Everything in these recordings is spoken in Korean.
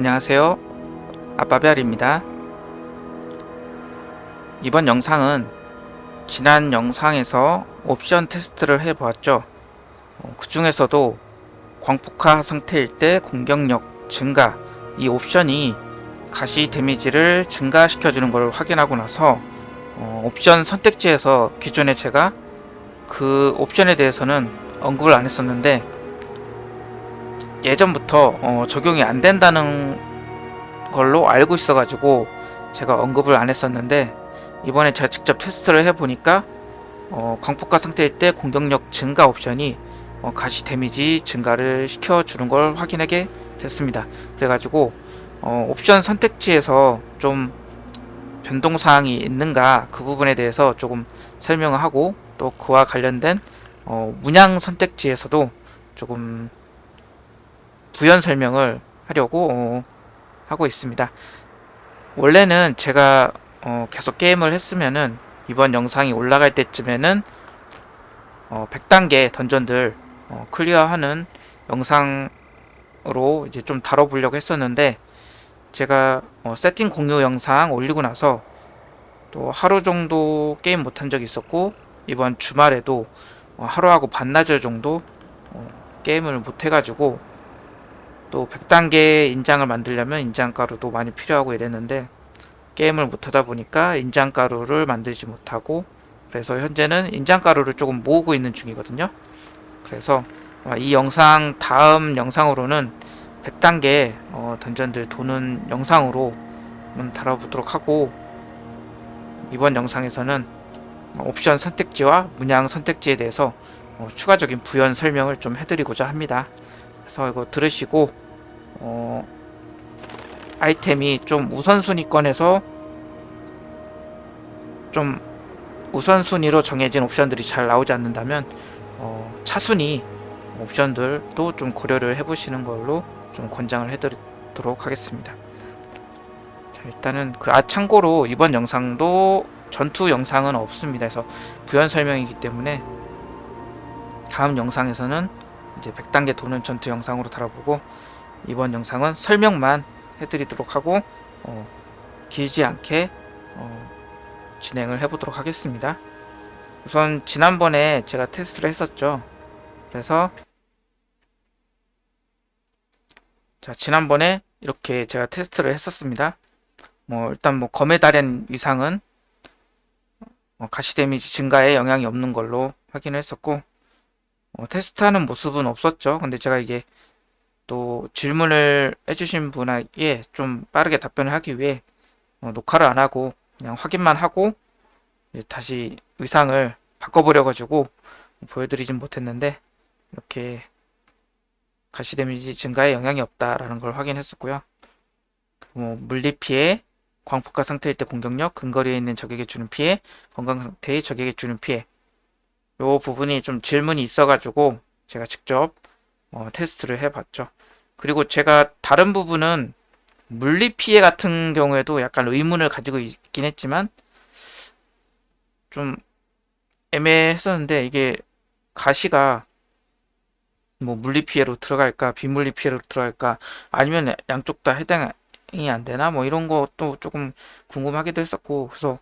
안녕하세요. 아빠별입니다. 이번 영상은 지난 영상에서 옵션 테스트를 해보았죠. 그 중에서도 광폭화 상태일 때 공격력 증가, 이 옵션이 가시 데미지를 증가시켜주는 걸 확인하고 나서 옵션 선택지에서 기존에 제가 그 옵션에 대해서는 언급을 안 했었는데 예전부터 적용이 안 된다는 걸로 알고 있어가지고 제가 언급을 안 했었는데, 이번에 제가 직접 테스트를 해보니까 광폭화 상태일 때 공격력 증가 옵션이 가시 데미지 증가를 시켜주는 걸 확인하게 됐습니다. 그래가지고 옵션 선택지에서 좀 변동사항이 있는가, 그 부분에 대해서 조금 설명을 하고, 또 그와 관련된 문양 선택지에서도 조금 부연 설명을 하려고 하고 있습니다. 원래는 제가 계속 게임을 했으면은 이번 영상이 올라갈 때쯤에는 100단계 던전들 클리어하는 영상으로 이제 좀 다뤄보려고 했었는데, 제가 세팅 공유 영상 올리고 나서 또 하루 정도 게임 못한 적이 있었고, 이번 주말에도 하루하고 반나절 정도 게임을 못해가지고, 또 100단계 인장을 만들려면 인장가루도 많이 필요하고 이랬는데 게임을 못하다 보니까 인장가루를 만들지 못하고, 그래서 현재는 인장가루를 조금 모으고 있는 중이거든요. 그래서 이 영상 다음 영상으로는 100단계 던전들 도는 영상으로 다뤄보도록 하고, 이번 영상에서는 옵션 선택지와 문양 선택지에 대해서 추가적인 부연 설명을 좀 해드리고자 합니다. 그래서 이거 들으시고 아이템이 좀 우선순위권에서 좀 우선순위로 정해진 옵션들이 잘 나오지 않는다면 차순위 옵션들도 좀 고려를 해보시는 걸로 좀 권장을 해드리도록 하겠습니다. 자, 일단은 참고로 이번 영상도 전투 영상은 없습니다. 그래서 부연 설명이기 때문에 다음 영상에서는 이제 100단계 도는 전투 영상으로 다뤄보고, 이번 영상은 설명만 해드리도록 하고 길지 않게 진행을 해보도록 하겠습니다. 우선 지난번에 제가 테스트를 했었죠. 그래서 자, 지난번에 이렇게 제가 테스트를 했었습니다. 일단 검의 달인 위상은 가시 데미지 증가에 영향이 없는 걸로 확인을 했었고, 테스트하는 모습은 없었죠. 근데 제가 이제 또 질문을 해주신 분에게 좀 빠르게 답변을 하기 위해 녹화를 안 하고 그냥 확인만 하고 다시 의상을 바꿔보려 가지고 보여드리진 못했는데, 이렇게 가시 데미지 증가에 영향이 없다라는 걸 확인했었고요. 물리 피해, 광폭화 상태일 때 공격력, 근거리에 있는 적에게 주는 피해, 건강 상태의 적에게 주는 피해, 요 부분이 좀 질문이 있어가지고 제가 직접 테스트를 해봤죠. 그리고 제가 다른 부분은 물리 피해 같은 경우에도 약간 의문을 가지고 있긴 했지만 좀 애매했었는데, 이게 가시가 물리 피해로 들어갈까 비물리 피해로 들어갈까, 아니면 양쪽 다 해당이 안 되나, 이런 것도 조금 궁금하기도 했었고, 그래서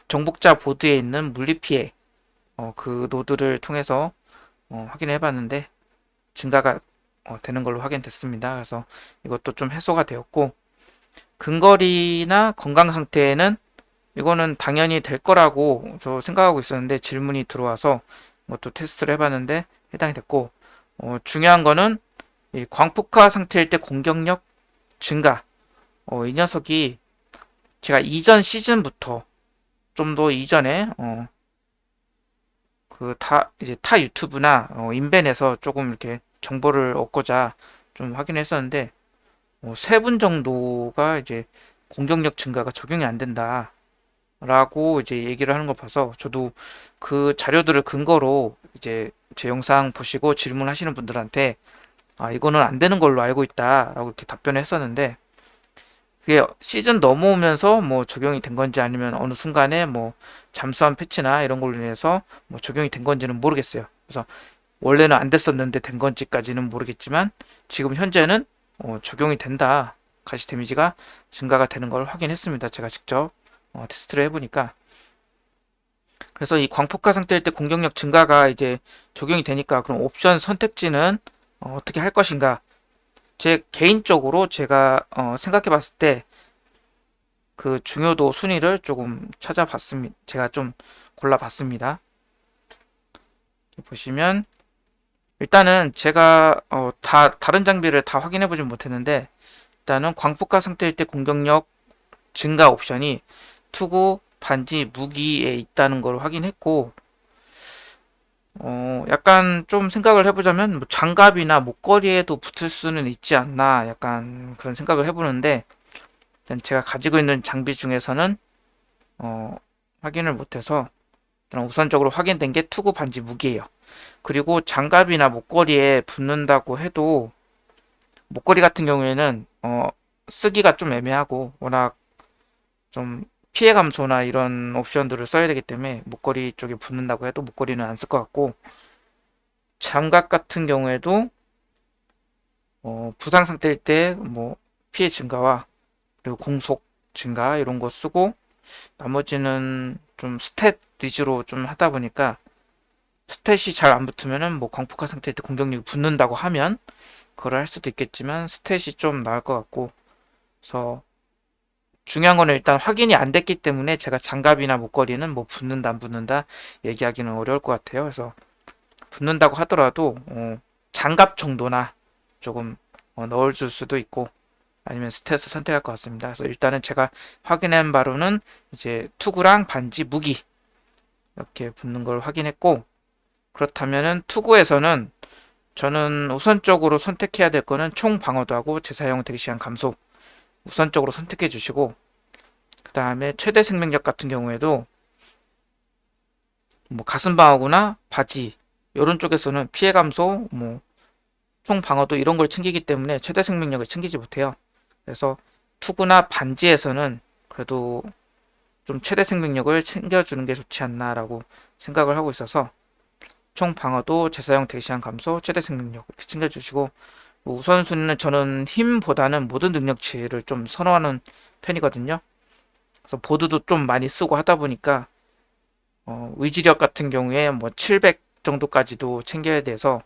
정복자 보드에 있는 물리 피해 그 노드를 통해서 확인을 해봤는데 증가가 되는 걸로 확인됐습니다. 그래서 이것도 좀 해소가 되었고, 근거리나 건강 상태에는 이거는 당연히 될 거라고 저 생각하고 있었는데 질문이 들어와서 이것도 테스트를 해봤는데 해당이 됐고, 중요한 거는 이 광폭화 상태일 때 공격력 증가, 이 녀석이 제가 이전 시즌부터 좀 더 이전에 이제 타 유튜브나 인벤에서 조금 이렇게 정보를 얻고자 좀 확인했었는데, 3분 정도가 이제 공격력 증가가 적용이 안 된다 라고 이제 얘기를 하는 거 봐서, 저도 그 자료들을 근거로 이제 제 영상 보시고 질문하시는 분들한테 이거는 안 되는 걸로 알고 있다 라고 이렇게 답변을 했었는데, 그게 시즌 넘어오면서 적용이 된 건지, 아니면 어느 순간에 잠수함 패치나 이런 걸로 인해서 적용이 된 건지는 모르겠어요. 그래서 원래는 안 됐었는데 된 건지까지는 모르겠지만 지금 현재는 적용이 된다 가시 데미지가 증가가 되는 걸 확인했습니다. 제가 직접 테스트를 해보니까. 그래서 이 광폭화 상태일 때 공격력 증가가 이제 적용이 되니까 그럼 옵션 선택지는 어떻게 할 것인가. 제 개인적으로 제가 생각해 봤을 때 그 중요도 순위를 조금 찾아봤습니다. 제가 좀 골라봤습니다. 보시면 일단은 제가 다른 장비를 다 확인해 보진 못했는데 일단은 광폭화 상태일 때 공격력 증가 옵션이 투구, 반지, 무기에 있다는 걸 확인했고 약간 좀 생각을 해보자면 뭐 장갑이나 목걸이에도 붙을 수는 있지 않나 약간 그런 생각을 해보는데 일단 제가 가지고 있는 장비 중에서는 확인을 못해서 우선적으로 확인된 게 투구, 반지, 무기예요. 그리고 장갑이나 목걸이에 붙는다고 해도 목걸이 같은 경우에는 쓰기가 좀 애매하고 워낙 좀 피해 감소나 이런 옵션들을 써야 되기 때문에 목걸이 쪽에 붙는다고 해도 목걸이는 안 쓸 것 같고 장갑 같은 경우에도 부상 상태일 때 뭐 피해 증가와 그리고 공속 증가 이런 거 쓰고 나머지는 좀 스탯 위주로 좀 하다 보니까 스탯이 잘 안 붙으면은 뭐 광폭화 상태일 때 공격력이 붙는다고 하면 그걸 할 수도 있겠지만 스탯이 좀 나을 것 같고 그래서 중요한 거는 일단 확인이 안 됐기 때문에 제가 장갑이나 목걸이는 뭐 붙는다 안 붙는다 얘기하기는 어려울 것 같아요. 그래서 붙는다고 하더라도 장갑 정도나 조금 넣어줄 수도 있고 아니면 스탯을 선택할 것 같습니다. 그래서 일단은 제가 확인한 바로는 이제 투구랑 반지, 무기 이렇게 붙는 걸 확인했고 그렇다면은 투구에서는 저는 우선적으로 선택해야 될 거는 총 방어도하고 재사용 대기시간 감소 우선적으로 선택해 주시고 그 다음에 최대 생명력 같은 경우에도 뭐 가슴 방어구나 바지 이런 쪽에서는 피해 감소 뭐 총 방어도 이런 걸 챙기기 때문에 최대 생명력을 챙기지 못해요. 그래서 투구나 반지에서는 그래도 좀 최대 생명력을 챙겨주는 게 좋지 않나라고 생각을 하고 있어서 총 방어도 재사용 대시한 감소 최대 생명력 이렇게 챙겨주시고 우선순위는 저는 힘보다는 모든 능력치를 좀 선호하는 편이거든요. 그래서 보드도 좀 많이 쓰고 하다 보니까 의지력 같은 경우에 뭐 700 정도까지도 챙겨야 돼서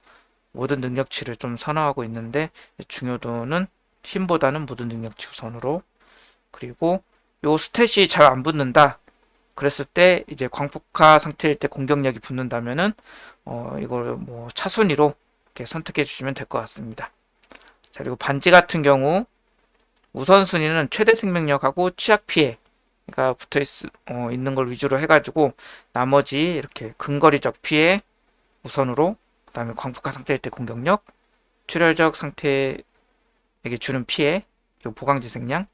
모든 능력치를 좀 선호하고 있는데 중요도는 힘보다는 모든 능력치 우선으로 그리고 요 스탯이 잘 안 붙는다 그랬을 때 이제 광폭화 상태일 때 공격력이 붙는다면은 이걸 뭐 차순위로 이렇게 선택해 주시면 될 것 같습니다. 자 그리고 반지 같은 경우 우선순위는 최대 생명력하고 취약 피해가 붙어 있는 걸 위주로 해가지고 나머지 이렇게 근거리적 피해 우선으로 그 다음에 광폭화 상태일 때 공격력 출혈적 상태에게 주는 피해 그리고 보강지생량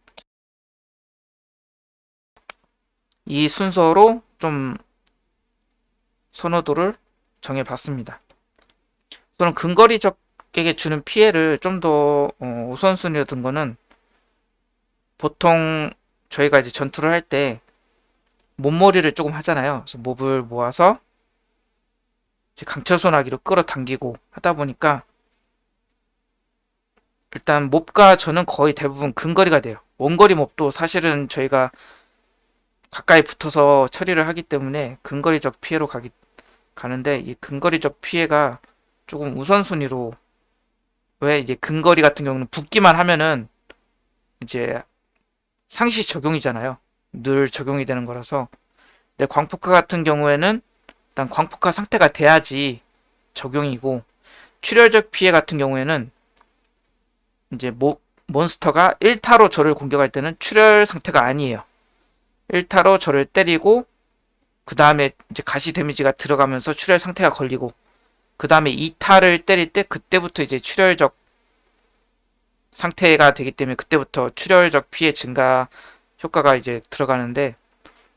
이 순서로 좀 선호도를 정해봤습니다. 또는 근거리적에게 주는 피해를 좀 더 우선순위로 둔 거는 보통 저희가 이제 전투를 할 때 몸머리를 조금 하잖아요. 그래서 몹을 모아서 이제 강철소나기로 끌어당기고 하다 보니까 일단 몹과 저는 거의 대부분 근거리가 돼요. 원거리 몹도 사실은 저희가 가까이 붙어서 처리를 하기 때문에 근거리적 피해로 가는데 이 근거리적 피해가 조금 우선순위로 왜 이제 근거리 같은 경우는 붙기만 하면은 이제 상시 적용이잖아요. 늘 적용이 되는 거라서 내 광폭화 같은 경우에는 일단 광폭화 상태가 돼야지 적용이고 출혈적 피해 같은 경우에는 이제 몬스터가 1타로 저를 공격할 때는 출혈 상태가 아니에요. 1타로 저를 때리고 그 다음에 이제 가시 데미지가 들어가면서 출혈 상태가 걸리고 그 다음에 2타를 때릴 때 그때부터 이제 출혈적 상태가 되기 때문에 그때부터 출혈적 피해 증가 효과가 이제 들어가는데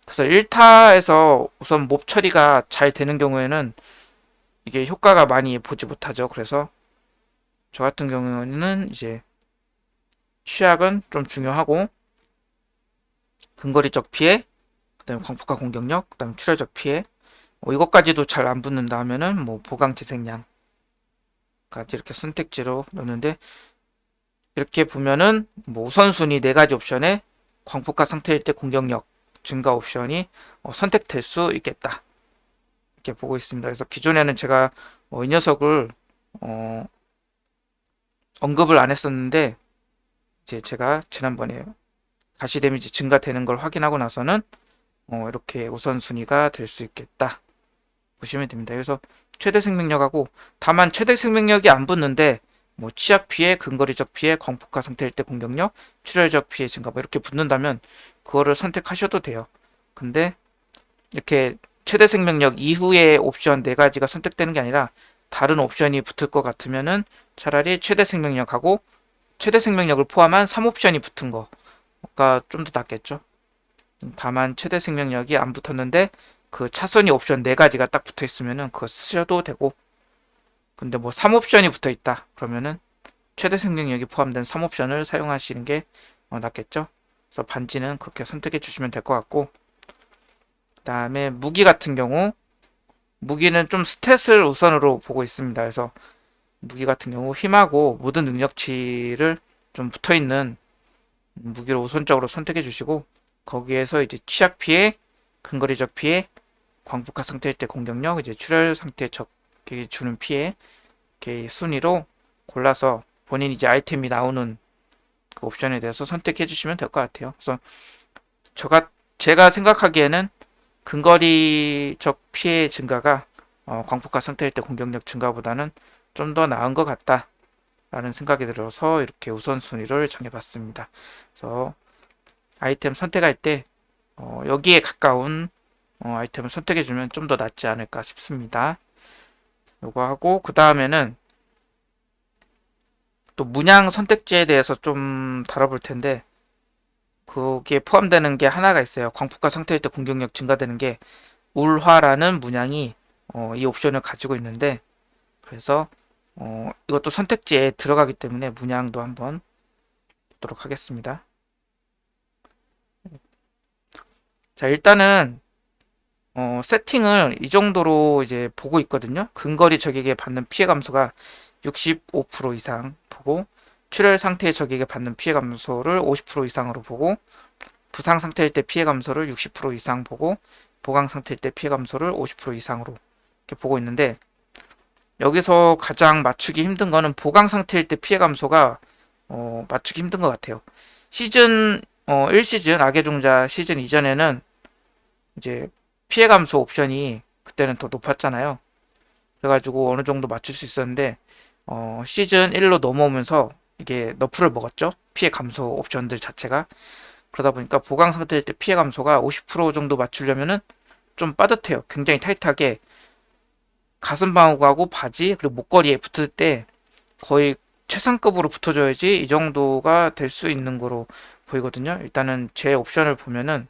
그래서 1타에서 우선 몹 처리가 잘 되는 경우에는 이게 효과가 많이 보지 못하죠. 그래서 저 같은 경우에는 이제 취약은 좀 중요하고 근거리적 피해 그 다음에 광폭화 공격력 그 다음에 출혈적 피해 이것까지도 잘 안 붙는다 하면은 뭐 보강 재생량까지 이렇게 선택지로 넣는데 이렇게 보면은 뭐 우선순위 4가지 옵션에 광폭화 상태일 때 공격력 증가 옵션이 선택될 수 있겠다. 이렇게 보고 있습니다. 그래서 기존에는 제가 이 녀석을 언급을 안 했었는데 이제 제가 지난번에 가시 데미지 증가되는 걸 확인하고 나서는 이렇게 우선순위가 될 수 있겠다 보시면 됩니다. 그래서 최대 생명력하고 다만 최대 생명력이 안 붙는데 뭐 치약 피해, 근거리적 피해, 광폭화 상태일 때 공격력, 출혈적 피해 증가 뭐 이렇게 붙는다면 그거를 선택하셔도 돼요. 근데 이렇게 최대 생명력 이후의 옵션 4가지가 선택되는 게 아니라 다른 옵션이 붙을 것 같으면은 차라리 최대 생명력하고 최대 생명력을 포함한 3옵션이 붙은 거가 좀 더 낫겠죠. 다만 최대 생명력이 안 붙었는데 그 차선이 옵션 4가지가 딱 붙어 있으면은 그거 쓰셔도 되고, 근데 뭐 3옵션이 붙어 있다 그러면은 최대 생명력이 포함된 3옵션을 사용하시는 게 낫겠죠. 그래서 반지는 그렇게 선택해 주시면 될 것 같고, 그 다음에 무기 같은 경우 무기는 좀 스탯을 우선으로 보고 있습니다. 그래서 무기 같은 경우 힘하고 모든 능력치를 좀 붙어있는 무기를 우선적으로 선택해 주시고, 거기에서 이제 취약 피해, 근거리적 피해, 광폭화 상태일 때 공격력, 이제 출혈 상태 적에게 주는 피해 이렇게 순위로 골라서 본인 이제 아이템이 나오는 그 옵션에 대해서 선택해 주시면 될 것 같아요. 그래서 제가 생각하기에는 근거리적 피해 증가가 광폭화 상태일 때 공격력 증가보다는 좀 더 나은 것 같다 라는 생각이 들어서 이렇게 우선순위를 정해봤습니다. 그래서 아이템 선택할 때 여기에 가까운 아이템을 선택해주면 좀 더 낫지 않을까 싶습니다. 요거 하고 그 다음에는 또 문양 선택지에 대해서 좀 다뤄볼 텐데, 거기에 포함되는 게 하나가 있어요. 광폭화 상태일 때 공격력 증가되는 게 울화라는 문양이 이 옵션을 가지고 있는데, 그래서 이것도 선택지에 들어가기 때문에 문양도 한번 보도록 하겠습니다. 자, 일단은 세팅을 이 정도로 이제 보고 있거든요. 근거리 적에게 받는 피해 감소가 65% 이상 보고, 출혈 상태의 적에게 받는 피해 감소를 50% 이상으로 보고, 부상 상태일 때 피해 감소를 60% 이상 보고, 보강 상태일 때 피해 감소를 50% 이상으로 이렇게 보고 있는데, 여기서 가장 맞추기 힘든 거는 보강 상태일 때 피해 감소가 맞추기 힘든 것 같아요. 시즌 1시즌 악의 종자 시즌 이전에는 이제 피해 감소 옵션이 그때는 더 높았잖아요. 그래가지고 어느 정도 맞출 수 있었는데 시즌 1로 넘어오면서 이게 너프를 먹었죠. 피해 감소 옵션들 자체가. 그러다 보니까 보강 상태일 때 피해 감소가 50% 정도 맞추려면은 좀 빠듯해요. 굉장히 타이트하게 가슴 방어구하고 바지 그리고 목걸이에 붙을 때 거의 최상급으로 붙어줘야지 이 정도가 될 수 있는 거로 보이거든요. 일단은 제 옵션을 보면은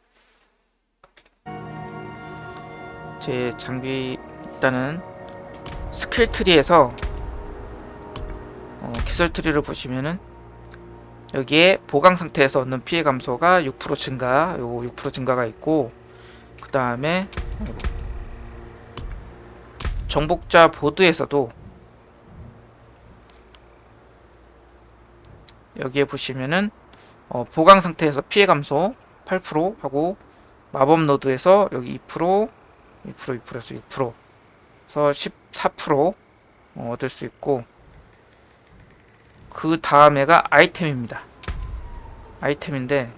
제 장비 일단은 스킬 트리에서 기술 트리를 보시면은 여기에 보강 상태에서 얻는 피해 감소가 6% 증가, 요 6% 증가가 있고, 그 다음에 정복자 보드에서도 여기에 보시면은 보강 상태에서 피해 감소 8% 하고, 마법 노드에서 여기 2%, 2%에서 6%, 그래서 14% 얻을 수 있고, 그 다음에가 아이템입니다. 아이템인데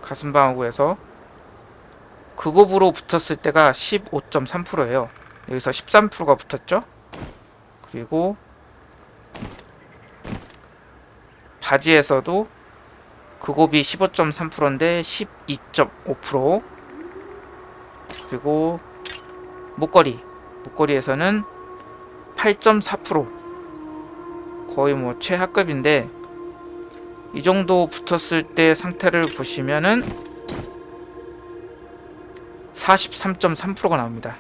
가슴방어구에서 그곱으로 붙었을 때가 15.3%예요. 여기서 13%가 붙었죠. 그리고 바지에서도 그곱이 15.3%인데 12.5%, 그리고 목걸이에서는 8.4%, 거의 뭐 최하급인데, 이 정도 붙었을 때 상태를 보시면은 43.3%가 나옵니다.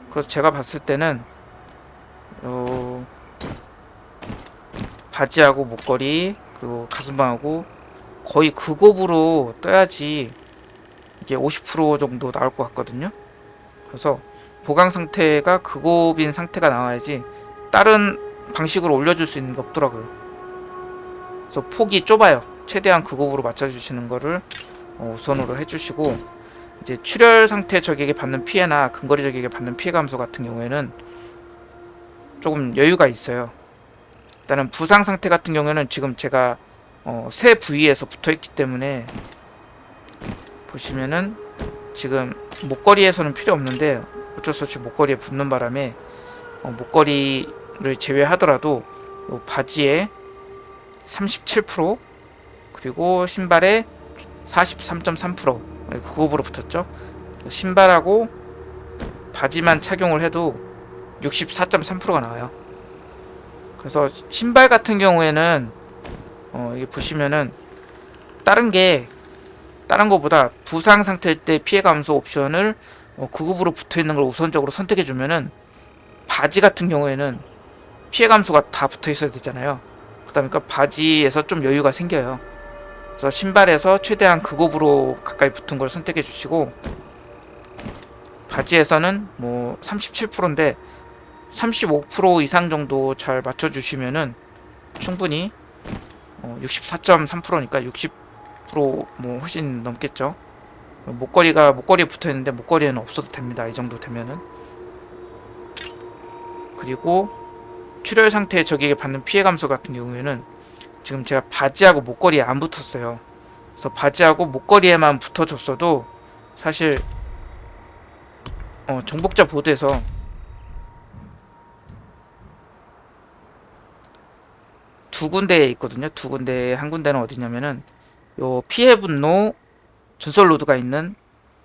그래서 제가 봤을 때는 바지하고 목걸이 그리고 가슴방하고 거의 그곱으로 떠야지 이게 50% 정도 나올 것 같거든요. 그래서 보강 상태가 극옵인 상태가 나와야지 다른 방식으로 올려줄 수 있는 게 없더라고요. 그래서 폭이 좁아요. 최대한 극옵으로 맞춰주시는 거를 우선으로 해주시고, 이제 출혈 상태 적에게 받는 피해나 근거리 적에게 받는 피해 감소 같은 경우에는 조금 여유가 있어요. 일단은 부상 상태 같은 경우에는 지금 제가 세 부위에서 붙어있기 때문에 보시면은 지금 목걸이에서는 필요 없는데 어쩔 수 없이 목걸이에 붙는 바람에 목걸이를 제외하더라도 요 바지에 37% 그리고 신발에 43.3% 극옵으로 붙었죠. 신발하고 바지만 착용을 해도 64.3%가 나와요. 그래서 신발 같은 경우에는 이게 보시면은 다른 거보다 부상 상태일 때 피해 감소 옵션을 극옵으로 붙어 있는 걸 우선적으로 선택해 주면은, 바지 같은 경우에는 피해 감소가 다 붙어 있어야 되잖아요. 그러니까 바지에서 좀 여유가 생겨요. 그래서 신발에서 최대한 극옵으로 가까이 붙은 걸 선택해 주시고, 바지에서는 뭐 37%인데 35% 이상 정도 잘 맞춰 주시면은 충분히 64.3%니까 60%뭐 훨씬 넘겠죠. 목걸이에 붙어 있는데 목걸이에는 없어도 됩니다. 이 정도 되면은. 그리고 출혈 상태의 적에게 받는 피해 감소 같은 경우에는 지금 제가 바지하고 목걸이에 안 붙었어요. 그래서 바지하고 목걸이에만 붙어줬어도 사실 정복자 보드에서 두 군데에 있거든요. 두 군데, 한 군데는 어디냐면은 요 피해 분노 전설 로드가 있는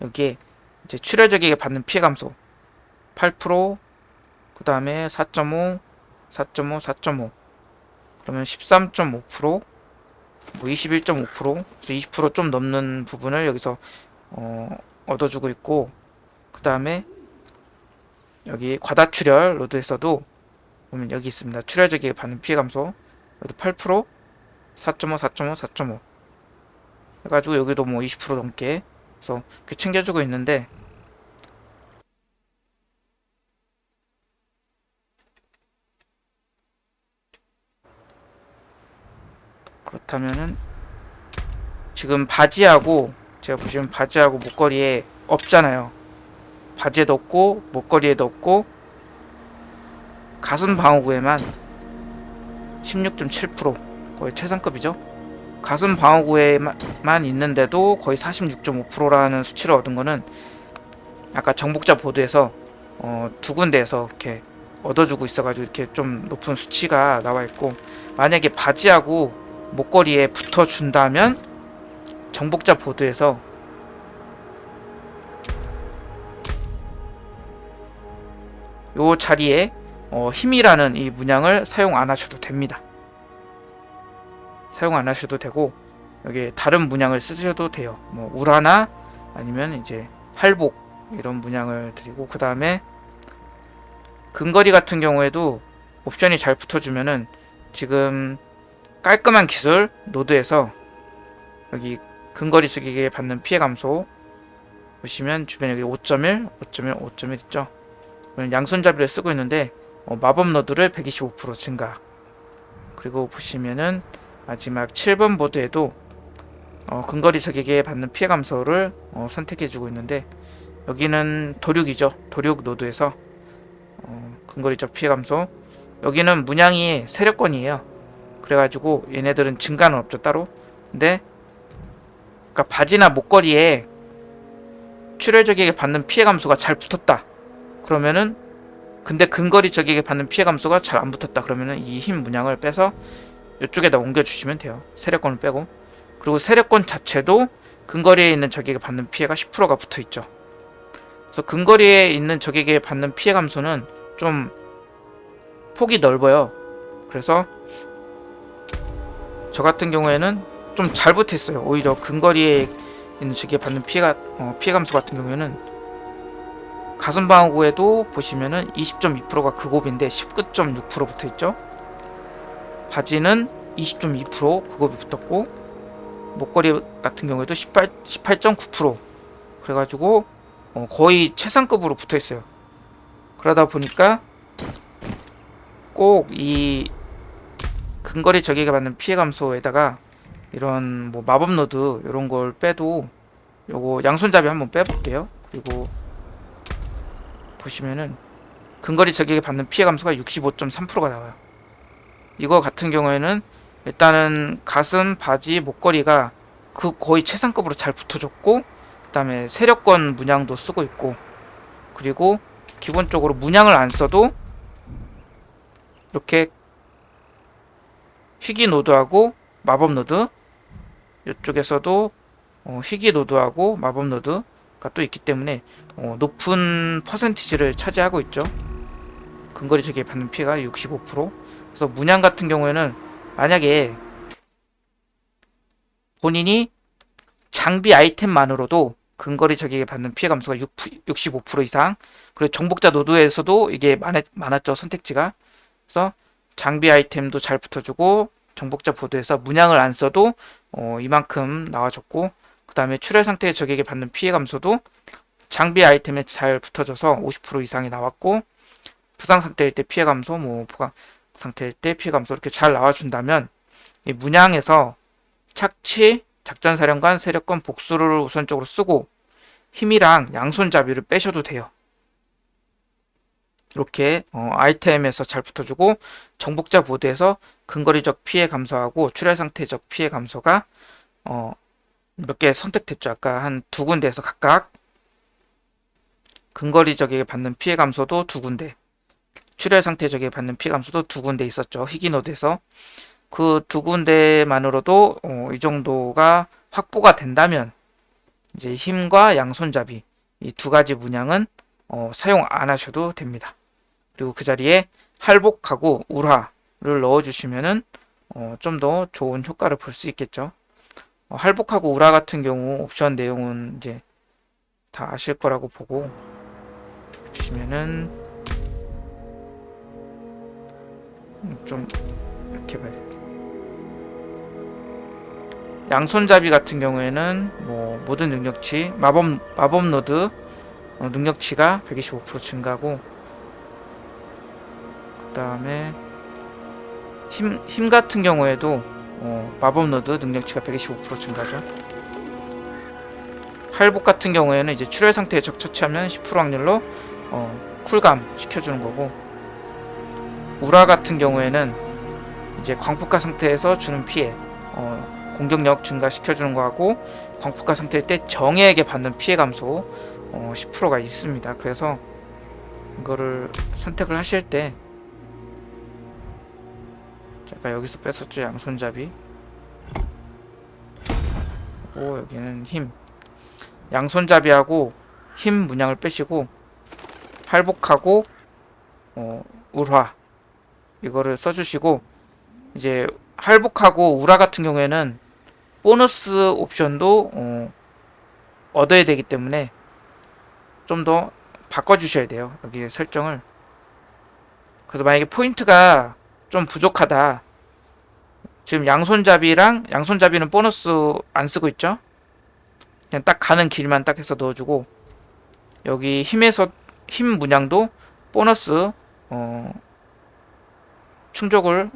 여기에 이제 출혈 적에게 받는 피해 감소 8%, 그 다음에 4.5, 4.5, 4.5, 그러면 13.5%, 뭐 21.5%, 그래서 20%좀 넘는 부분을 여기서 얻어주고 있고, 그 다음에 여기 과다출혈 로드에서도 보면 여기 있습니다. 출혈 적에게 받는 피해 감소 여기도 8%, 4.5, 4.5, 4.5 해가지고 여기도 뭐 20% 넘게 그래서 이렇게 챙겨주고 있는데, 그렇다면은 지금 바지하고 제가 보시면 바지하고 목걸이에 없잖아요. 바지에도 없고 목걸이에도 없고 가슴 방어구에만 16.7% 거의 최상급이죠. 가슴 방어구에만 있는데도 거의 46.5%라는 수치를 얻은 거는 아까 정복자 보드에서 두 군데에서 이렇게 얻어주고 있어가지고 이렇게 좀 높은 수치가 나와 있고, 만약에 바지하고 목걸이에 붙어준다면 정복자 보드에서 요 자리에 힘이라는 이 문양을 사용 안 하셔도 됩니다. 사용 안 하셔도 되고 여기 다른 문양을 쓰셔도 돼요. 뭐 우라나 아니면 이제 활복 이런 문양을 드리고, 그 다음에 근거리 같은 경우에도 옵션이 잘 붙어주면은 지금 깔끔한 기술 노드에서 여기 근거리 쓰기에 받는 피해 감소 보시면 주변에 여기 5.1, 5.1, 5.1 있죠. 양손잡이를 쓰고 있는데 마법 노드를 125% 증가. 그리고 보시면은 마지막 7번 보드에도 근거리 적에게 받는 피해 감소를 선택해주고 있는데, 여기는 도륙이죠. 도륙 노드에서 근거리적 피해 감소. 여기는 문양이 세력권이에요. 그래가지고 얘네들은 증가는 없죠 따로. 근데 그러니까 바지나 목걸이에 출혈 적에게 받는 피해 감소가 잘 붙었다. 그러면은 근데 근거리 적에게 받는 피해 감소가 잘 안 붙었다. 그러면은 이 힘 문양을 빼서 이쪽에다 옮겨주시면 돼요. 세력권을 빼고. 그리고 세력권 자체도 근거리에 있는 적에게 받는 피해가 10%가 붙어있죠. 그래서 근거리에 있는 적에게 받는 피해 감소는 좀 폭이 넓어요. 그래서 저 같은 경우에는 좀 잘 붙어있어요. 오히려 근거리에 있는 적에게 받는 피해 감소 같은 경우에는 가슴 방어구에도 보시면은 20.2%가 극옵인데 19.6% 붙어있죠. 바지는 20.2% 극옵이 붙었고, 목걸이 같은 경우에도 18.9% 그래가지고 거의 최상급으로 붙어있어요. 그러다 보니까 꼭 이 근거리 적에게 받는 피해 감소에다가 이런 뭐 마법 노드 이런 걸 빼도 요거 양손잡이 한번 빼볼게요. 그리고 보시면은 근거리 적에게 받는 피해 감소가 65.3%가 나와요. 이거 같은 경우에는 일단은 가슴, 바지, 목걸이가 그 거의 최상급으로 잘 붙어줬고, 그 다음에 세력권 문양도 쓰고 있고, 그리고 기본적으로 문양을 안 써도 이렇게 희귀 노드하고 마법 노드, 이쪽에서도 희귀 노드하고 마법 노드가 또 있기 때문에 높은 퍼센티지를 차지하고 있죠. 근거리 적에 받는 피해가 65%. 그래서 문양 같은 경우에는 만약에 본인이 장비 아이템만으로도 근거리 적에게 받는 피해 감소가 65% 이상, 그리고 정복자 노드에서도 이게 많았죠, 선택지가. 그래서 장비 아이템도 잘 붙어주고 정복자 보드에서 문양을 안 써도 이만큼 나와줬고, 그 다음에 출혈 상태의 적에게 받는 피해 감소도 장비 아이템에 잘 붙어져서 50% 이상이 나왔고, 부상 상태일 때 피해 감소, 뭐 부상 상태일 때 피해 감소 이렇게 잘 나와준다면 이 문양에서 착취, 작전사령관, 세력권 복수를 우선적으로 쓰고 힘이랑 양손잡이를 빼셔도 돼요. 이렇게 아이템에서 잘 붙어주고 정복자 보드에서 근거리적 피해 감소하고 출혈 상태적 피해 감소가 몇 개 선택됐죠. 아까 한 두 군데에서 각각 근거리적에게 받는 피해 감소도 두 군데, 출혈 상태적에 받는 피해 감소도 두 군데 있었죠. 희귀노드에서. 그 두 군데만으로도 이 정도가 확보가 된다면 이제 힘과 양손잡이 이 두 가지 문양은 사용 안 하셔도 됩니다. 그리고 그 자리에 할복하고 우라를 넣어주시면은 좀 더 좋은 효과를 볼 수 있겠죠. 할복하고 우라 같은 경우 옵션 내용은 이제 다 아실 거라고 보고, 보시면은 좀 이렇게 봐야 돼. 양손잡이 같은 경우에는 뭐 모든 능력치 마법 노드 능력치가 125% 증가고, 그 다음에 힘 같은 경우에도 마법 노드 능력치가 125% 증가죠. 할복 같은 경우에는 이제 출혈 상태에 적 처치하면 10% 확률로 쿨감 시켜주는 거고, 우라 같은 경우에는 이제 광폭화 상태에서 주는 피해 공격력 증가 시켜주는 거하고, 광폭화 상태일 때 정예에게 받는 피해 감소 10%가 있습니다. 그래서 이거를 선택을 하실 때 제가 여기서 뺐었죠. 양손잡이. 오, 여기는 힘. 양손잡이하고 힘 문양을 빼시고 할복하고 울화 이거를 써주시고, 이제 할복하고 우라 같은 경우에는 보너스 옵션도 얻어야 되기 때문에 좀 더 바꿔주셔야 돼요. 여기 설정을. 그래서 만약에 포인트가 좀 부족하다, 지금 양손잡이는 보너스 안 쓰고 있죠. 그냥 딱 가는 길만 딱 해서 넣어주고, 여기 힘 문양도 보너스 충족을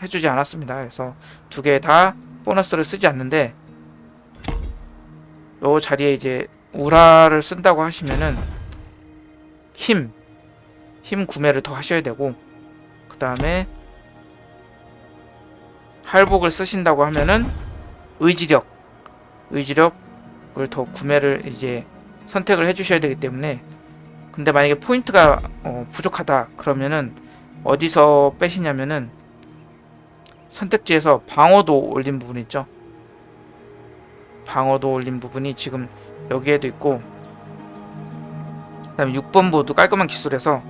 해주지 않았습니다. 그래서 두 개 다 보너스를 쓰지 않는데, 요 자리에 이제 우라를 쓴다고 하시면은 힘 구매를 더 하셔야 되고, 그 다음에 할복을 쓰신다고 하면은 의지력을 더 구매를 이제 선택을 해주셔야 되기 때문에, 근데 만약에 포인트가 부족하다 그러면은 어디서 빼시냐면은 선택지에서 방어도 올린 부분 있죠. 방어도 올린 부분이 지금 여기에도 있고, 그 다음에 6번 보드 깔끔한 기술에서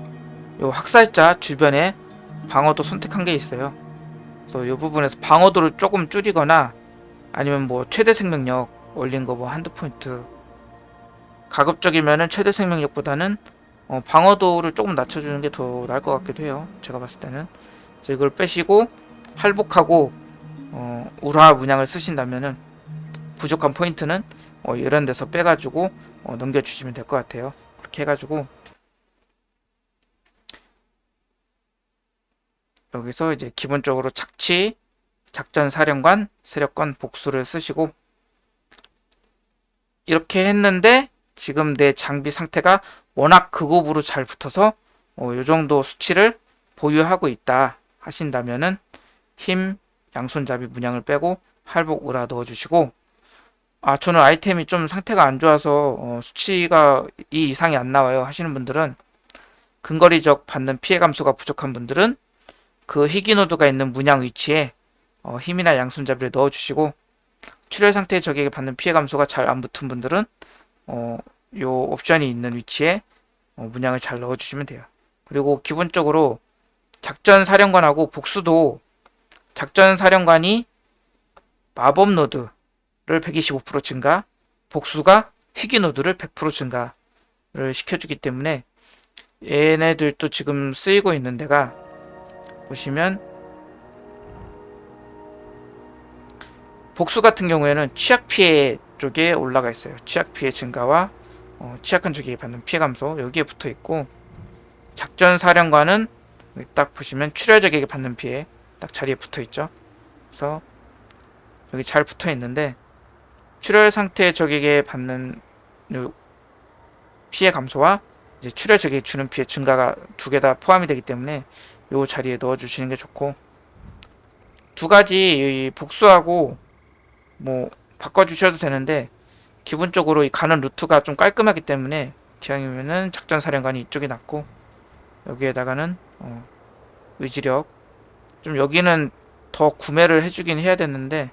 요 학살자 주변에 방어도 선택한 게 있어요. 그래서 이 부분에서 방어도를 조금 줄이거나 아니면 뭐 최대 생명력 올린 거 뭐 한두 포인트, 가급적이면은 최대 생명력보다는 방어도를 조금 낮춰주는 게 더 나을 것 같기도 해요. 제가 봤을 때는. 이걸 빼시고 할복하고 우라 문양을 쓰신다면은 부족한 포인트는 이런 데서 빼가지고 넘겨주시면 될 것 같아요. 그렇게 해가지고 여기서 이제 기본적으로 착취, 작전사령관, 세력관 복수를 쓰시고 이렇게 했는데 지금 내 장비 상태가 워낙 극업으로 잘 붙어서 요 정도 수치를 보유하고 있다 하신다면은 힘, 양손잡이 문양을 빼고 할복 을화 넣어주시고 저는 아이템이 좀 상태가 안 좋아서 수치가 이 이상이 안 나와요 하시는 분들은 근거리적 받는 피해 감소가 부족한 분들은 그 희귀노드가 있는 문양 위치에 힘이나 양손잡이를 넣어주시고 출혈 상태 적에게 받는 피해 감소가 잘 안 붙은 분들은 요 옵션이 있는 위치에 문양을 잘 넣어주시면 돼요. 그리고 기본적으로 작전사령관하고 복수도 작전사령관이 마법 노드를 125% 증가, 복수가 희귀 노드를 100% 증가를 시켜주기 때문에 얘네들도 지금 쓰이고 있는 데가 보시면 복수 같은 경우에는 취약 피해 쪽에 올라가 있어요. 취약 피해 증가와 취약한 적에게 받는 피해 감소 여기에 붙어 있고 작전사령관은 딱 보시면 출혈 적에게 받는 피해 딱 자리에 붙어 있죠. 그래서 여기 잘 붙어 있는데 출혈 상태 적에게 받는 피해 감소와 이제 출혈 적에게 주는 피해 증가가 두 개 다 포함이 되기 때문에 요 자리에 넣어 주시는 게 좋고 두 가지 복수하고 뭐 바꿔 주셔도 되는데 기본적으로 이 가는 루트가 좀 깔끔하기 때문에 기왕이면은 작전사령관이 이쪽이 낫고 여기에다가는 의지력 좀 여기는 더 구매를 해주긴 해야 됐는데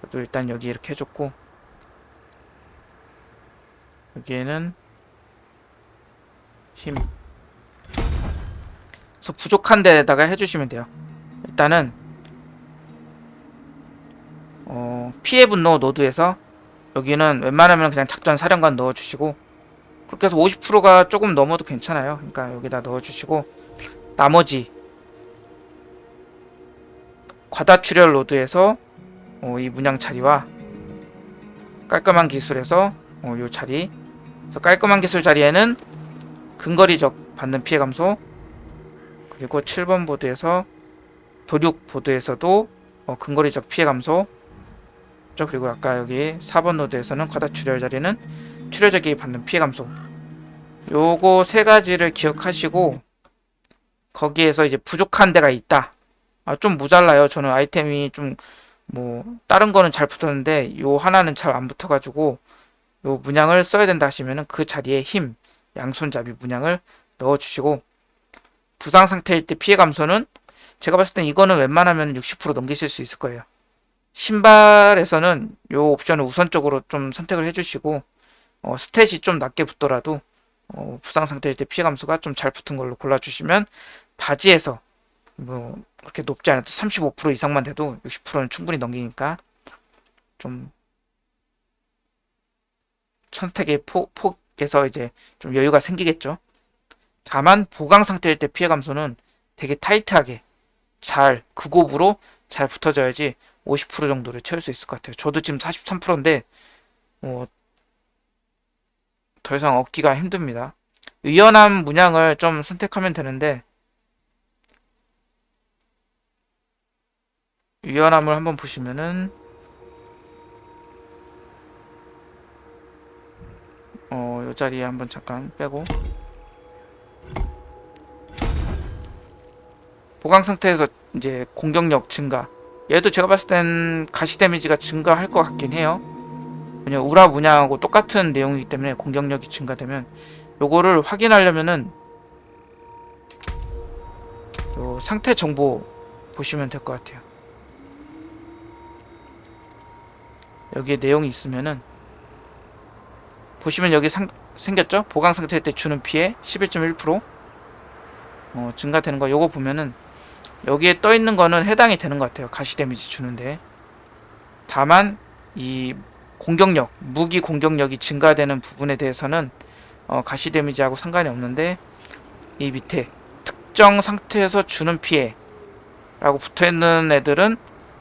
그래도 일단 여기 이렇게 해줬고 여기에는 힘 그래서 부족한 데다가 해주시면 돼요. 일단은 피해 분노 노드에서 여기는 웬만하면 그냥 작전사령관 넣어주시고 그렇게 해서 50%가 조금 넘어도 괜찮아요. 그러니까 여기다 넣어주시고 나머지 과다출혈 노드에서 이 문양 자리와 깔끔한 기술에서 요 자리 그래서 깔끔한 기술 자리에는 근거리적 받는 피해 감소 그리고 7번 보드에서 도륙 보드에서도 근거리적 피해 감소 그리고 아까 여기 4번 노드에서는 과다출혈 자리는 출혈적이 받는 피해 감소 요거 세 가지를 기억하시고 거기에서 이제 부족한 데가 있다 좀 모자라요. 저는 아이템이 좀 뭐 다른 거는 잘 붙었는데 요 하나는 잘 안 붙어가지고 요 문양을 써야 된다 하시면은 그 자리에 힘, 양손잡이 문양을 넣어주시고 부상 상태일 때 피해 감소는 제가 봤을 땐 이거는 웬만하면 60% 넘기실 수 있을 거예요. 신발에서는 요 옵션을 우선적으로 좀 선택을 해주시고 스탯이 좀 낮게 붙더라도 부상 상태일 때 피해 감소가 좀 잘 붙은 걸로 골라주시면 바지에서 뭐 그렇게 높지 않아도 35% 이상만 돼도 60%는 충분히 넘기니까 좀 선택의 폭에서 이제 좀 여유가 생기겠죠. 다만 보강 상태일 때 피해 감소는 되게 타이트하게 잘 극업으로 잘 붙어져야지 50% 정도를 채울 수 있을 것 같아요. 저도 지금 43%인데 더 이상 얻기가 힘듭니다. 의연한 문양을 좀 선택하면 되는데 유연함을 한번 보시면은 요 자리에 한번 잠깐 빼고 보강 상태에서 이제 공격력 증가 얘도 제가 봤을 땐 가시 데미지가 증가할 것 같긴 해요. 왜냐면 우라 문양하고 똑같은 내용이기 때문에 공격력이 증가되면 요거를 확인하려면은 요 상태 정보 보시면 될 것 같아요. 여기에 내용이 있으면은 보시면 여기 생겼죠? 보강 상태일 때 주는 피해 11.1% 증가되는 거 요거 보면은 여기에 떠 있는 거는 해당이 되는 것 같아요. 가시 데미지 주는데 다만 이 공격력 무기 공격력이 증가되는 부분에 대해서는 가시 데미지하고 상관이 없는데 이 밑에 특정 상태에서 주는 피해라고 붙어있는 애들은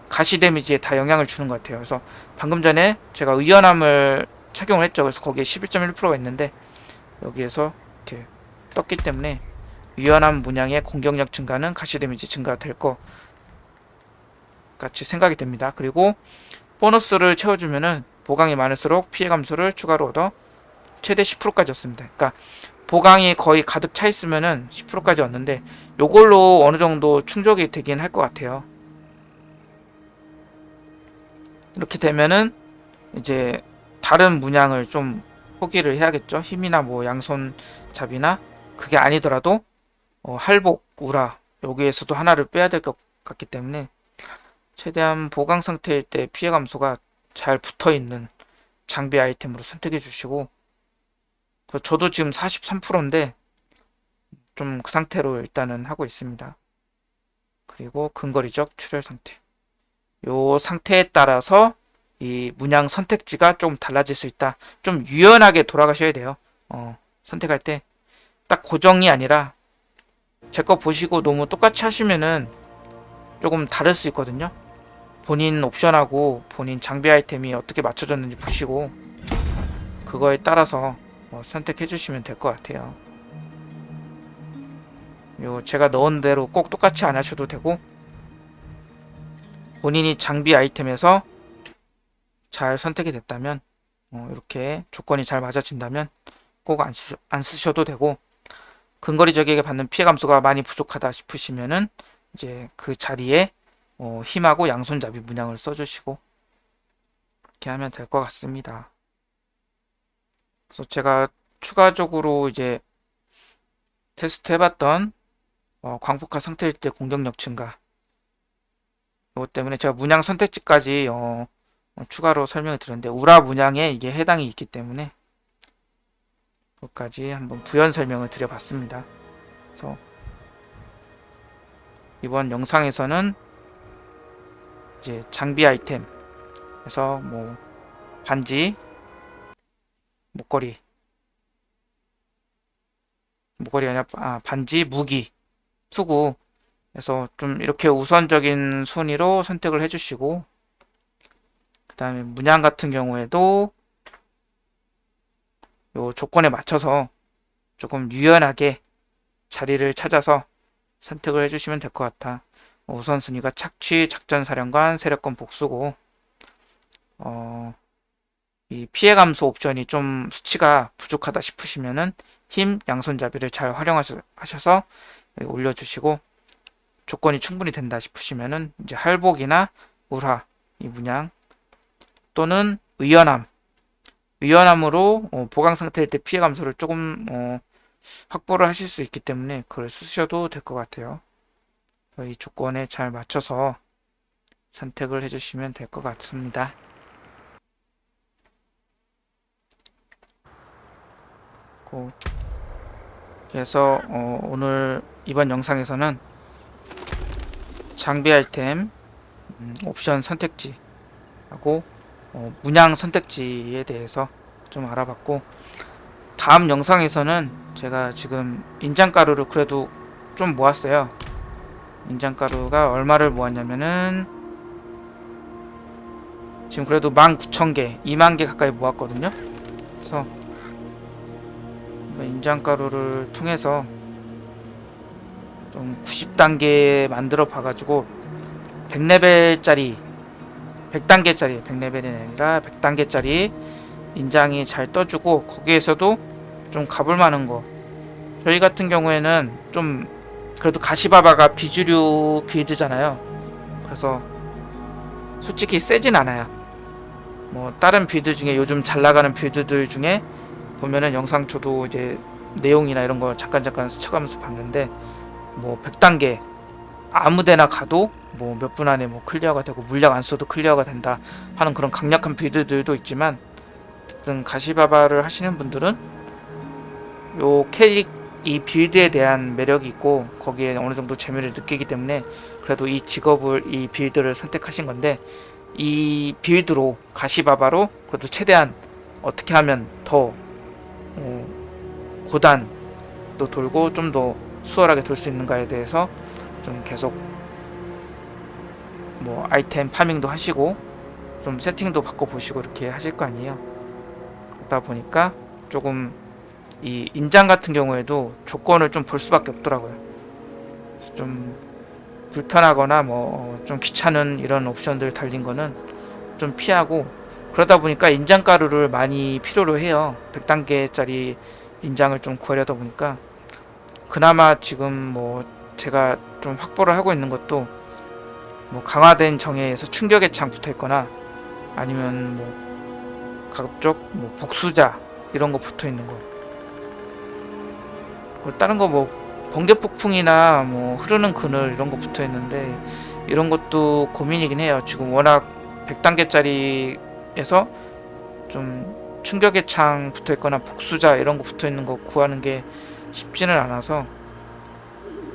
가시 데미지에 다 영향을 주는 것 같아요. 그래서 방금 전에 제가 의연함을 착용을 했죠. 그래서 거기에 11.1%가 있는데 여기에서 이렇게 떴기 때문에 유연한 문양의 공격력 증가는 가시 데미지 증가가 될 것 같이 생각이 됩니다. 그리고 보너스를 채워주면은 보강이 많을수록 피해 감소를 추가로 얻어 최대 10%까지 얻습니다. 그러니까 보강이 거의 가득 차 있으면은 10%까지 얻는데 요걸로 어느 정도 충족이 되긴 할 것 같아요. 이렇게 되면은 이제 다른 문양을 좀 포기를 해야겠죠. 힘이나 뭐 양손잡이나 그게 아니더라도 할복, 우라 여기에서도 하나를 빼야 될 것 같기 때문에 최대한 보강 상태일 때 피해 감소가 잘 붙어 있는 장비 아이템으로 선택해 주시고 저도 지금 43%인데 좀 그 상태로 일단은 하고 있습니다. 그리고 근거리적 출혈 상태. 요 상태에 따라서 이 문양 선택지가 좀 달라질 수 있다. 좀 유연하게 돌아가셔야 돼요. 선택할 때 딱 고정이 아니라 제 거 보시고 너무 똑같이 하시면은 조금 다를 수 있거든요. 본인 옵션하고 본인 장비 아이템이 어떻게 맞춰졌는지 보시고 그거에 따라서 선택해 주시면 될 것 같아요. 요 제가 넣은 대로 꼭 똑같이 안 하셔도 되고 본인이 장비 아이템에서 잘 선택이 됐다면 이렇게 조건이 잘 맞아진다면 꼭 안 쓰셔도 되고 근거리 적에게 받는 피해 감소가 많이 부족하다 싶으시면은 이제 그 자리에 힘하고 양손잡이 문양을 써주시고 이렇게 하면 될 것 같습니다. 그래서 제가 추가적으로 이제 테스트 해봤던 광폭화 상태일 때 공격력 증가 이것 때문에 제가 문양 선택지까지 추가로 설명을 드렸는데 우라 문양에 이게 해당이 있기 때문에 그것까지 한번 부연 설명을 드려봤습니다. 그래서 이번 영상에서는 이제 장비 아이템에서 뭐 반지, 목걸이 아니라 반지, 무기, 투구 그래서 좀 이렇게 우선적인 순위로 선택을 해주시고 그 다음에 문양 같은 경우에도 요 조건에 맞춰서 조금 유연하게 자리를 찾아서 선택을 해주시면 될 것 같아. 우선순위가 착취, 작전사령관, 세력권 복수고 이 피해 감소 옵션이 좀 수치가 부족하다 싶으시면은 힘, 양손잡이를 잘 활용하셔서 올려주시고 조건이 충분히 된다 싶으시면은 이제 할복이나 울화 이 문양 또는 의연함으로 보강 상태일 때 피해 감소를 조금 확보를 하실 수 있기 때문에 그걸 쓰셔도 될 것 같아요. 이 조건에 잘 맞춰서 선택을 해주시면 될 것 같습니다. 그래서 오늘 이번 영상에서는 장비 아이템 옵션 선택지 하고 문양 선택지에 대해서 좀 알아봤고 다음 영상에서는 제가 지금 인장가루를 그래도 좀 모았어요. 인장가루가 얼마를 모았냐면은 지금 그래도 19,000개 20,000개 가까이 모았거든요. 그래서 인장가루를 통해서 좀 90단계 만들어 봐가지고 100레벨짜리 100단계짜리 100레벨이 아니라 100단계짜리 인장이 잘 떠주고 거기에서도 좀 가볼 만한 거 저희 같은 경우에는 좀 그래도 가시바바가 비주류 빌드잖아요. 그래서 솔직히 세진 않아요. 뭐 다른 빌드 중에 요즘 잘 나가는 빌드들 중에 보면은 영상 저도 이제 내용이나 이런 거 잠깐 스쳐가면서 봤는데 뭐 100단계 아무데나 가도 뭐 몇 분 안에 뭐 클리어가 되고 물약 안 써도 클리어가 된다 하는 그런 강력한 빌드들도 있지만 어쨌든 가시바바를 하시는 분들은 요 캐릭 이 빌드에 대한 매력이 있고 거기에 어느 정도 재미를 느끼기 때문에 그래도 이 직업을 이 빌드를 선택하신 건데 이 빌드로 가시바바로 그래도 최대한 어떻게 하면 더 고단도 돌고 좀 더 수월하게 돌 수 있는가에 대해서 좀 계속 뭐 아이템 파밍도 하시고 좀 세팅도 바꿔보시고 이렇게 하실 거 아니에요. 그러다 보니까 조금 이 인장 같은 경우에도 조건을 좀 볼 수밖에 없더라고요. 좀 불편하거나 뭐 좀 귀찮은 이런 옵션들 달린 거는 좀 피하고, 그러다 보니까 인장 가루를 많이 필요로 해요. 100단계짜리 인장을 좀 구하려다 보니까 그나마 지금 뭐 제가 좀 확보를 하고 있는 것도 뭐 강화된 정예에서 충격의 창 붙어 있거나 아니면 뭐 가급적 뭐 복수자 이런 거 붙어 있는 거. 그리고 다른 거 뭐 번개 폭풍이나 뭐 흐르는 그늘 이런 거 붙어 있는데 이런 것도 고민이긴 해요. 지금 워낙 100단계짜리에서 좀 충격의 창 붙어 있거나 복수자 이런 거 붙어 있는 거 구하는 게 쉽지는 않아서,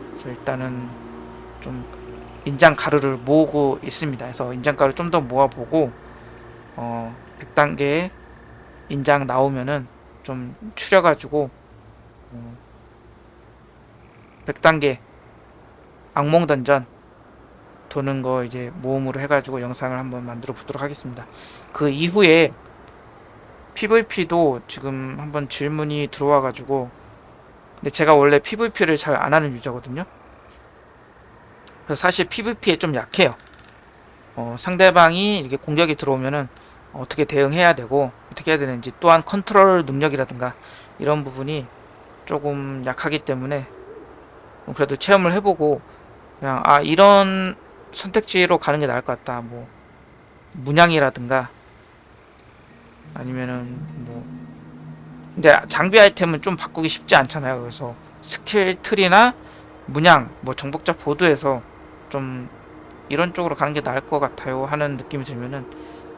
그래서 일단은 좀 인장 가루를 모으고 있습니다. 그래서 인장 가루 좀 더 모아보고 100단계 인장 나오면은 좀 추려가지고 100단계 악몽 던전 도는 거 이제 모음으로 해가지고 영상을 한번 만들어 보도록 하겠습니다. 그 이후에 PVP도 지금 한번 질문이 들어와가지고, 근데 제가 원래 PVP를 잘 안 하는 유저거든요. 그래서 사실 PVP에 좀 약해요. 상대방이 이렇게 공격이 들어오면은 어떻게 대응해야 되고 어떻게 해야 되는지, 또한 컨트롤 능력이라든가 이런 부분이 조금 약하기 때문에 그래도 체험을 해보고 그냥 이런 선택지로 가는 게 나을 것 같다. 뭐 문양이라든가 아니면은 뭐, 근데 장비 아이템은 좀 바꾸기 쉽지 않잖아요. 그래서 스킬 트리나 문양, 뭐 정복자 보드에서 좀 이런 쪽으로 가는 게 나을 것 같아요 하는 느낌이 들면은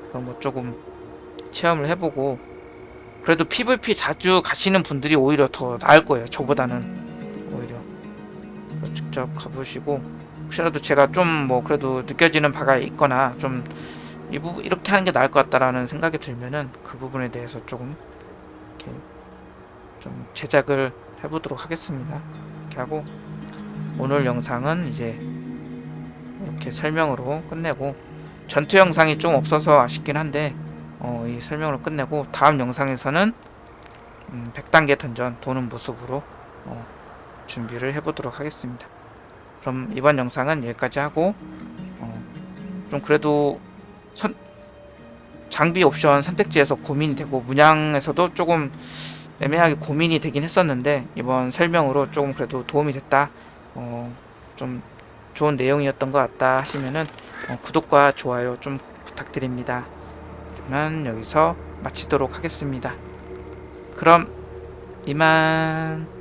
그런 거 조금 체험을 해보고, 그래도 PVP 자주 가시는 분들이 오히려 더 나을 거예요. 저보다는 오히려 직접 가보시고, 혹시라도 제가 좀 뭐 그래도 느껴지는 바가 있거나 좀 이 부분 이렇게 하는 게 나을 것 같다라는 생각이 들면은 그 부분에 대해서 조금 이렇게 좀 제작을 해보도록 하겠습니다. 이렇게 하고 오늘 영상은 이제 이렇게 설명으로 끝내고, 전투 영상이 좀 없어서 아쉽긴 한데 이 설명으로 끝내고 다음 영상에서는 100단계 던전 도는 모습으로 준비를 해보도록 하겠습니다. 그럼 이번 영상은 여기까지 하고, 좀 그래도 장비 옵션 선택지에서 고민이 되고 문양에서도 조금 애매하게 고민이 되긴 했었는데 이번 설명으로 조금 그래도 도움이 됐다, 좀 좋은 내용이었던 것 같다 하시면은 구독과 좋아요 좀 부탁드립니다. 그러면 여기서 마치도록 하겠습니다. 그럼 이만.